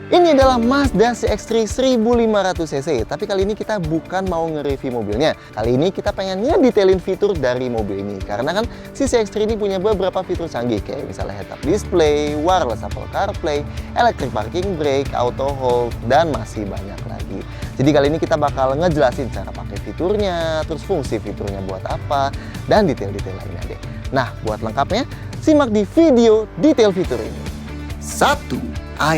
Ini adalah Mazda CX-3 1500cc, tapi kali ini kita bukan mau nge-review mobilnya. Kali ini kita pengen ngedetailin fitur dari mobil ini. Karena kan si CX-3 ini punya beberapa fitur canggih, kayak misalnya head-up display, wireless Apple CarPlay, electric parking brake, auto hold, dan masih banyak lagi. Jadi kali ini kita bakal ngejelasin cara pakai fiturnya, terus fungsi fiturnya buat apa, dan detail-detail lainnya deh. Nah, buat lengkapnya, simak di video detail fitur ini. 1.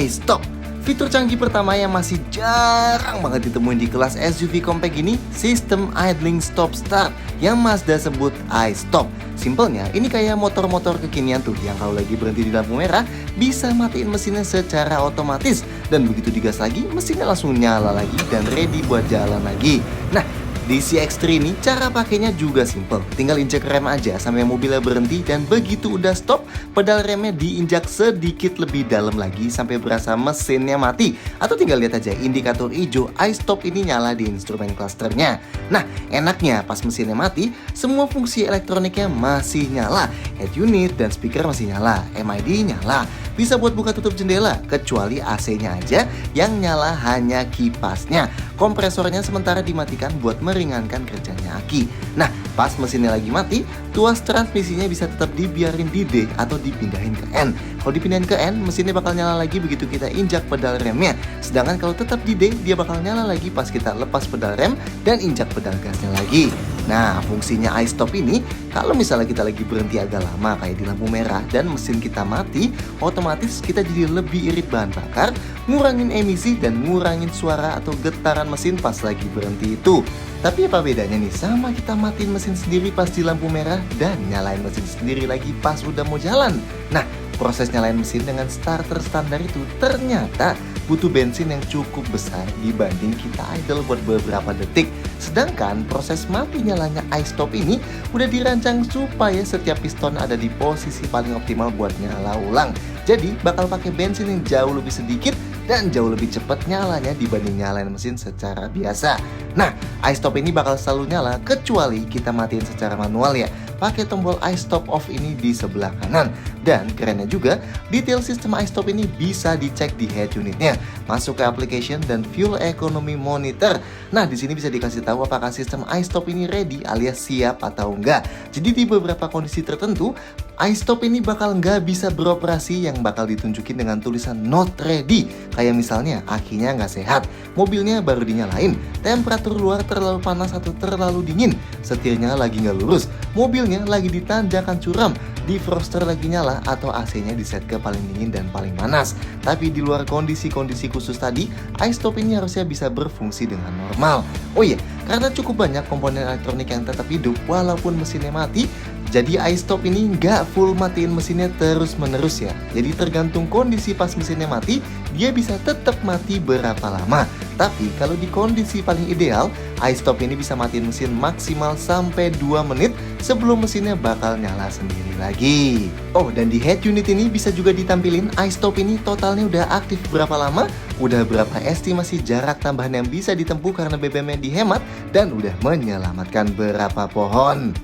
iStop. Fitur canggih pertama yang masih jarang banget ditemuin di kelas SUV compact ini, sistem idling stop start yang Mazda sebut iStop. Simpelnya, ini kayak motor-motor kekinian tuh yang kalau lagi berhenti di lampu merah bisa matiin mesinnya secara otomatis, dan begitu digas lagi mesinnya langsung nyala lagi dan ready buat jalan lagi. Nah, di CX-3 ini cara pakainya juga simple. Tinggal injek rem aja sampai mobilnya berhenti, dan begitu udah stop, pedal remnya diinjak sedikit lebih dalam lagi sampai berasa mesinnya mati. Atau tinggal lihat aja indikator hijau iStop ini nyala di instrumen clusternya. Nah, enaknya pas mesinnya mati, semua fungsi elektroniknya masih nyala. Head unit dan speaker masih nyala, MID nyala. Bisa buat buka tutup jendela, kecuali AC-nya aja yang nyala hanya kipasnya. Kompresornya sementara dimatikan buat meringankan kerjanya aki. Nah, pas mesinnya lagi mati, tuas transmisinya bisa tetap dibiarin di D atau dipindahin ke N. Kalau dipindahin ke N, mesinnya bakal nyala lagi begitu kita injak pedal remnya. Sedangkan kalau tetap di D, dia bakal nyala lagi pas kita lepas pedal rem dan injak pedal gasnya lagi. Nah, fungsinya iStop ini, kalau misalnya kita lagi berhenti agak lama kayak di lampu merah dan mesin kita mati, otomatis kita jadi lebih irit bahan bakar, ngurangin emisi dan ngurangin suara atau getaran mesin pas lagi berhenti itu. Tapi apa bedanya nih sama kita matiin mesin sendiri pas di lampu merah dan nyalain mesin sendiri lagi pas udah mau jalan? Nah, proses nyalain mesin dengan starter standar itu ternyata butuh bensin yang cukup besar dibanding kita idle buat beberapa detik. Sedangkan proses mati nyalanya iStop ini udah dirancang supaya setiap piston ada di posisi paling optimal buat nyala ulang. Jadi bakal pakai bensin yang jauh lebih sedikit dan jauh lebih cepat nyalanya dibanding nyalain mesin secara biasa. Nah, iStop ini bakal selalu nyala kecuali kita matiin secara manual ya. Pakai tombol iStop off ini di sebelah kanan. Dan kerennya juga, detail sistem iStop ini bisa dicek di head unitnya. Masuk ke application dan fuel economy monitor. Nah, di sini bisa dikasih tahu apakah sistem iStop ini ready alias siap atau enggak. Jadi di beberapa kondisi tertentu, iStop ini bakal nggak bisa beroperasi yang bakal ditunjukin dengan tulisan not ready. Kayak misalnya akinya nggak sehat, mobilnya baru dinyalain, temperatur luar terlalu panas atau terlalu dingin, setirnya lagi nggak lurus, mobilnya lagi di tanjakan curam, defroster lagi nyala, atau AC-nya diset ke paling dingin dan paling panas. Tapi di luar kondisi-kondisi khusus tadi, iStop ini harusnya bisa berfungsi dengan normal. Oh iya, karena cukup banyak komponen elektronik yang tetap hidup walaupun mesinnya mati, jadi iStop ini nggak full matiin mesinnya terus-menerus ya. Jadi tergantung kondisi pas mesinnya mati, dia bisa tetap mati berapa lama. Tapi kalau di kondisi paling ideal, iStop ini bisa matiin mesin maksimal sampai 2 menit sebelum mesinnya bakal nyala sendiri lagi. Oh, dan di head unit ini bisa juga ditampilin iStop ini totalnya udah aktif berapa lama, udah berapa estimasi jarak tambahan yang bisa ditempuh karena BBM-nya dihemat, dan udah menyelamatkan berapa pohon.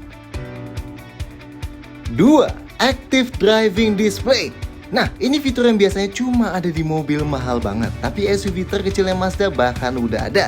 2. Active Driving Display. Nah, ini fitur yang biasanya cuma ada di mobil mahal banget, tapi SUV terkecilnya Mazda bahkan udah ada.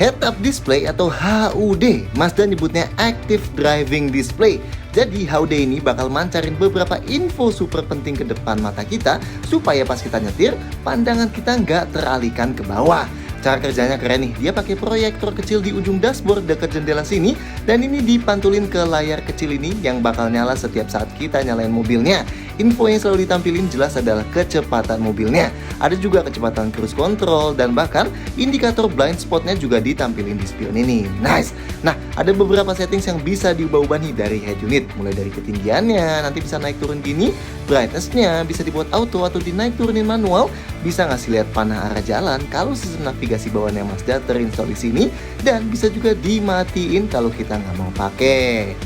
Head-up display atau HUD, Mazda nyebutnya Active Driving Display. Jadi HUD ini bakal mancarin beberapa info super penting ke depan mata kita, supaya pas kita nyetir, pandangan kita nggak teralihkan ke bawah. Cara kerjanya keren nih, dia pakai proyektor kecil di ujung dashboard dekat jendela sini, dan ini dipantulin ke layar kecil ini yang bakal nyala setiap saat kita nyalain mobilnya. Info yang selalu ditampilin jelas adalah kecepatan mobilnya. Ada juga kecepatan cruise control, dan bahkan indikator blind spotnya juga ditampilin di spion ini. Nice! Nah, ada beberapa settings yang bisa diubah-ubah nih dari head unit. Mulai dari ketinggiannya, nanti bisa naik turun gini, brightness-nya bisa dibuat auto atau dinaik turunin manual, bisa ngasih lihat panah arah jalan kalau sistem navigasi bawahnya Mazda terinstall di sini, dan bisa juga dimatiin kalau kita nggak mau pakai.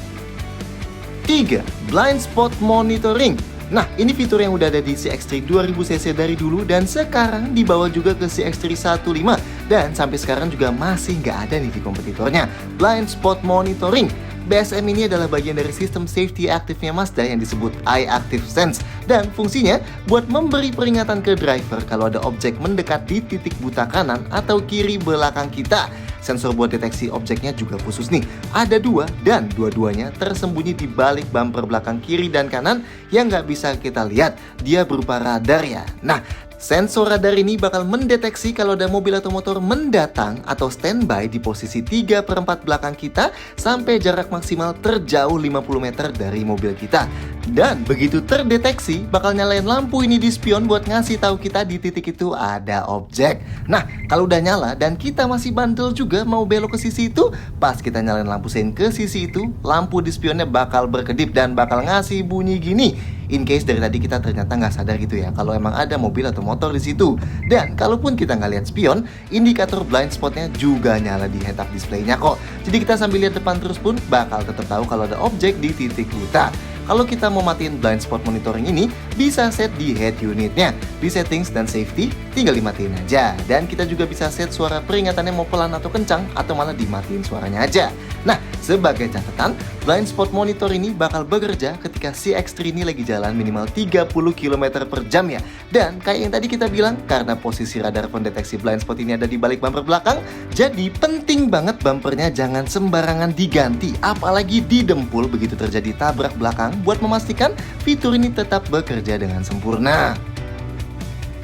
3. Blind Spot Monitoring. Nah, ini fitur yang udah ada di CX-3 2000cc dari dulu dan sekarang dibawa juga ke CX-3 15, dan sampai sekarang juga masih nggak ada nih di kompetitornya. Blind Spot Monitoring. BSM ini adalah bagian dari sistem safety aktifnya Mazda yang disebut iActive Sense. Dan fungsinya buat memberi peringatan ke driver kalau ada objek mendekat di titik buta kanan atau kiri belakang kita. Sensor buat deteksi objeknya juga khusus nih. Ada 2 dan dua-duanya tersembunyi di balik bumper belakang kiri dan kanan yang nggak bisa kita lihat. Dia berupa radar ya. Nah, sensor radar ini bakal mendeteksi kalau ada mobil atau motor mendatang atau standby di posisi 3/4 belakang kita sampai jarak maksimal terjauh 50 meter dari mobil kita. Dan begitu terdeteksi, bakal nyalain lampu ini di spion buat ngasih tahu kita di titik itu ada objek. Nah, kalau udah nyala dan kita masih bandel juga mau belok ke sisi itu, pas kita nyalain lampu sein ke sisi itu, lampu di spionnya bakal berkedip dan bakal ngasih bunyi gini. In case dari tadi kita ternyata nggak sadar gitu ya, kalau emang ada mobil atau motor di situ. Dan kalaupun kita nggak lihat spion, indikator blind spotnya juga nyala di head-up display-nya kok. Jadi kita sambil lihat depan terus pun bakal tetap tahu kalau ada objek di titik buta. Kalau kita mau matiin blind spot monitoring ini, bisa set di head unitnya. Di settings dan safety, tinggal dimatiin aja. Dan kita juga bisa set suara peringatannya mau pelan atau kencang, atau malah dimatiin suaranya aja. Nah, sebagai catatan, blind spot monitor ini bakal bekerja ketika si X3 ini lagi jalan minimal 30 km per jam ya. Dan kayak yang tadi kita bilang, karena posisi radar pendeteksi blind spot ini ada di balik bumper belakang, jadi penting banget bumpernya jangan sembarangan diganti, apalagi didempul begitu terjadi tabrak belakang, buat memastikan fitur ini tetap bekerja dengan sempurna.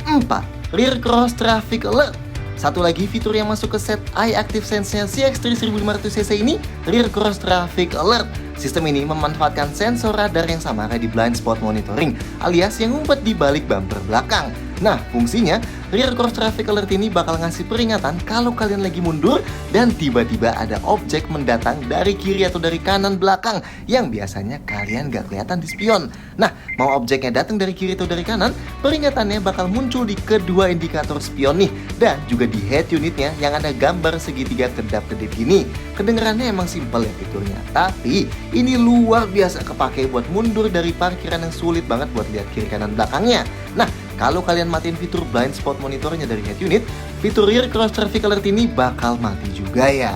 4. Rear Cross Traffic Alert. Satu lagi fitur yang masuk ke set iActive Sense-nya si X3 1500cc ini, Rear Cross Traffic Alert. Sistem ini memanfaatkan sensor radar yang sama kayak di blind spot monitoring, alias yang ngumpet di balik bumper belakang. Nah, fungsinya Rear Cross Traffic Alert ini bakal ngasih peringatan kalau kalian lagi mundur dan tiba-tiba ada objek mendatang dari kiri atau dari kanan belakang yang biasanya kalian gak kelihatan di spion. Nah, mau objeknya datang dari kiri atau dari kanan, peringatannya bakal muncul di kedua indikator spion nih, dan juga di head unitnya yang ada gambar segitiga kedap-kedip gini. Kedengarannya emang simpel ya fiturnya, tapi ini luar biasa kepake buat mundur dari parkiran yang sulit banget buat lihat kiri kanan belakangnya. Nah, kalau kalian matiin fitur blind spot monitornya dari head unit, fitur Rear Cross Traffic Alert ini bakal mati juga ya.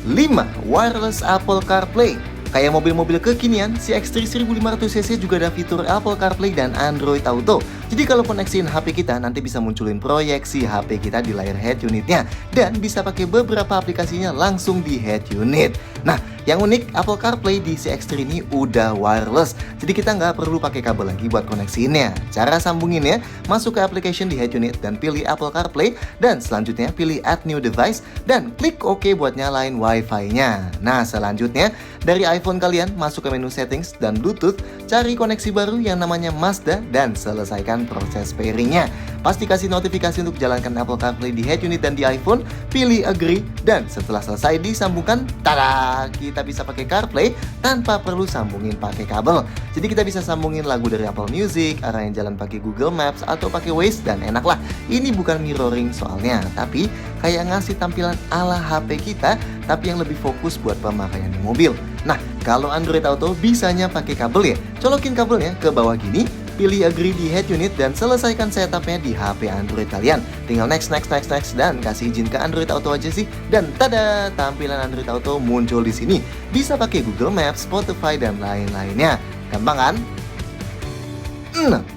5. Wireless Apple CarPlay. Kayak mobil-mobil kekinian, si X3 1500cc juga ada fitur Apple CarPlay dan Android Auto. Jadi kalau koneksiin HP kita, nanti bisa munculin proyeksi HP kita di layar head unitnya. Dan bisa pakai beberapa aplikasinya langsung di head unit. Nah, yang unik, Apple CarPlay di si X3 ini udah wireless. Jadi kita nggak perlu pakai kabel lagi buat koneksiinnya. Cara sambunginnya, masuk ke application di head unit dan pilih Apple CarPlay. Dan selanjutnya pilih Add New Device dan klik OK buat nyalain Wi-Fi-nya. Nah, selanjutnya dari iPhone kalian masuk ke menu settings dan Bluetooth, cari koneksi baru yang namanya Mazda dan selesaikan proses pairingnya. Pasti kasih notifikasi untuk jalankan Apple CarPlay di head unit dan di iPhone, pilih agree, dan setelah selesai disambungkan, tada! Kita bisa pakai CarPlay tanpa perlu sambungin pakai kabel. Jadi kita bisa sambungin lagu dari Apple Music, arahin jalan pakai Google Maps atau pakai Waze, dan enak lah. Ini bukan mirroring soalnya, tapi kayak ngasih tampilan ala HP kita, tapi yang lebih fokus buat pemakaian di mobil. Nah, kalau Android Auto bisanya pakai kabel ya. Colokin kabelnya ke bawah gini, pilih agree di head unit dan selesaikan setupnya di HP Android kalian. Tinggal next dan kasih izin ke Android Auto aja sih. Dan tada, tampilan Android Auto muncul di sini. Bisa pakai Google Maps, Spotify dan lain-lainnya. Gampang kan?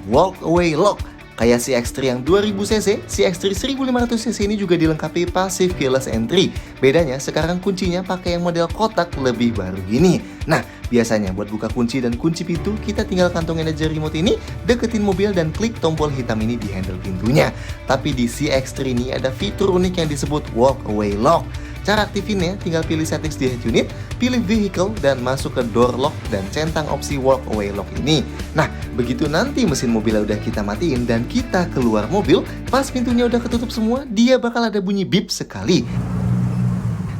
Walk away lock. Kayak si X3 yang 2000cc, si X3 1500cc ini juga dilengkapi passive keyless entry. Bedanya sekarang kuncinya pakai yang model kotak lebih baru gini. Nah, biasanya buat buka kunci dan kunci pintu, kita tinggal kantongin aja remote ini, deketin mobil dan klik tombol hitam ini di handle pintunya. Tapi di si X3 ini ada fitur unik yang disebut walk away lock. Cara aktifinnya tinggal pilih settings di head unit, pilih vehicle dan masuk ke door lock dan centang opsi walk away lock ini. Nah, begitu nanti mesin mobilnya udah kita matiin dan kita keluar mobil, pas pintunya udah ketutup semua, dia bakal ada bunyi beep sekali.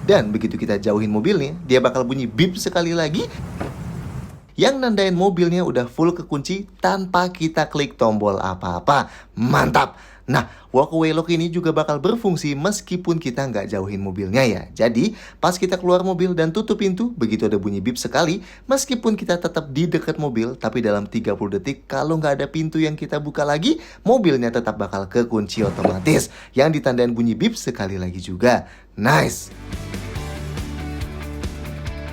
Dan begitu kita jauhin mobilnya, dia bakal bunyi beep sekali lagi, yang nandain mobilnya udah full kekunci tanpa kita klik tombol apa-apa. Mantap! Nah, walkaway lock ini juga bakal berfungsi meskipun kita nggak jauhin mobilnya ya. Jadi, pas kita keluar mobil dan tutup pintu, begitu ada bunyi beep sekali, meskipun kita tetap di dekat mobil, tapi dalam 30 detik kalau nggak ada pintu yang kita buka lagi, mobilnya tetap bakal kekunci otomatis, yang ditandain bunyi beep sekali lagi juga. Nice!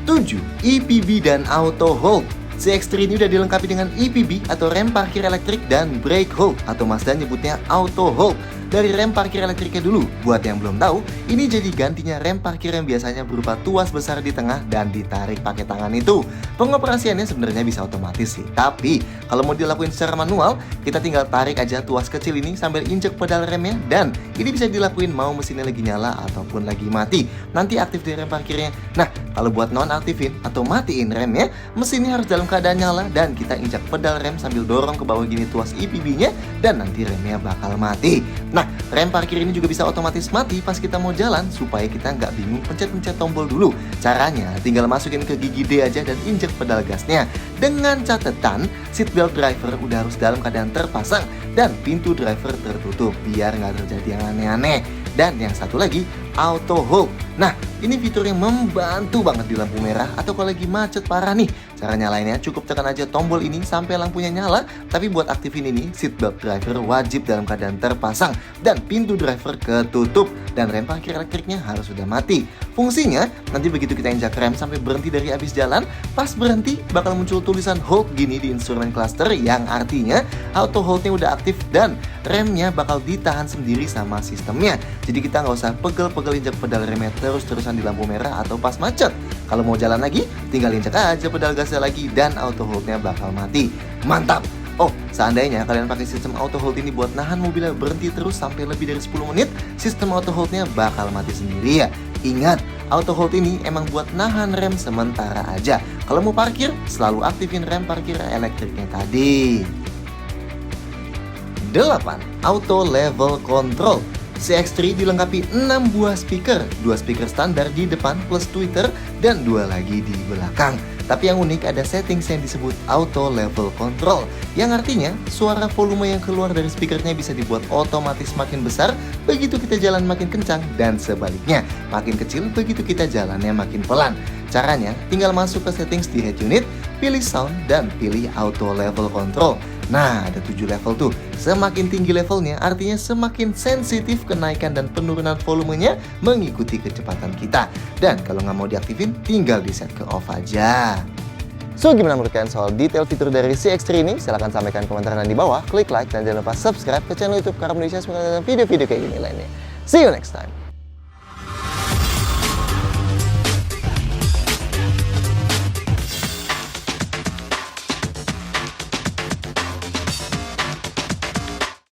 7. EPB dan Auto Hold. CX-3 ini udah dilengkapi dengan EPB atau rem parkir elektrik dan brake hold atau Mazda nyebutnya Auto Hold. Dari rem parkir elektriknya dulu, buat yang belum tahu, ini jadi gantinya rem parkir yang biasanya berupa tuas besar di tengah dan ditarik pakai tangan itu. Pengoperasiannya sebenarnya bisa otomatis sih, tapi kalau mau dilakuin secara manual, kita tinggal tarik aja tuas kecil ini sambil injek pedal remnya, dan ini bisa dilakuin mau mesinnya lagi nyala ataupun lagi mati. Nanti aktif di rem parkirnya. Nah, kalau buat non-aktifin atau matiin remnya, mesinnya harus dalam keadaan nyala dan kita injak pedal rem sambil dorong ke bawah gini tuas EPB-nya, dan nanti remnya bakal mati. Nah, rem parkir ini juga bisa otomatis mati pas kita mau jalan supaya kita nggak bingung pencet-pencet tombol dulu. Caranya tinggal masukin ke gigi D aja dan injek pedal gasnya. Dengan catatan, seatbelt driver udah harus dalam keadaan terpasang dan pintu driver tertutup biar nggak terjadi yang aneh-aneh. Dan yang satu lagi, Auto Hold. Nah, ini fitur yang membantu banget di lampu merah atau kalau lagi macet parah nih. Cara nyalainnya cukup tekan aja tombol ini sampai lampunya nyala. Tapi buat aktifin ini, seatbelt driver wajib dalam keadaan terpasang dan pintu driver ketutup dan rem parkir elektriknya harus sudah mati. Fungsinya, nanti begitu kita injak rem sampai berhenti dari habis jalan, pas berhenti bakal muncul tulisan hold gini di instrumen cluster yang artinya auto holdnya udah aktif dan remnya bakal ditahan sendiri sama sistemnya. Jadi kita nggak usah pegel-pegel injak pedal remnya terus-terusan di lampu merah atau pas macet. Kalau mau jalan lagi, tinggal injak aja pedal gasnya lagi dan auto holdnya bakal mati. Mantap! Oh, seandainya kalian pakai sistem auto hold ini buat nahan mobilnya berhenti terus sampai lebih dari 10 menit, sistem auto holdnya bakal mati sendiri ya. Ingat, auto hold ini emang buat nahan rem sementara aja. Kalau mau parkir, selalu aktifin rem parkir elektriknya tadi. 8. Auto Level Control. CX-3 dilengkapi 6 buah speaker, 2 speaker standar di depan plus tweeter dan 2 lagi di belakang. Tapi yang unik ada settings yang disebut Auto Level Control, yang artinya suara volume yang keluar dari speakernya bisa dibuat otomatis makin besar begitu kita jalan makin kencang dan sebaliknya, makin kecil begitu kita jalannya makin pelan. Caranya tinggal masuk ke settings di head unit, pilih sound dan pilih Auto Level Control. Nah, ada 7 level tuh. Semakin tinggi levelnya artinya semakin sensitif kenaikan dan penurunan volumenya mengikuti kecepatan kita. Dan kalau nggak mau diaktifin, tinggal di set ke off aja. So, gimana menurut kalian soal detail fitur dari CX-3 ini? Silahkan sampaikan komentar di bawah, klik like, dan jangan lupa subscribe ke channel YouTube Car Indonesia semoga video-video kayak gini lainnya. See you next time!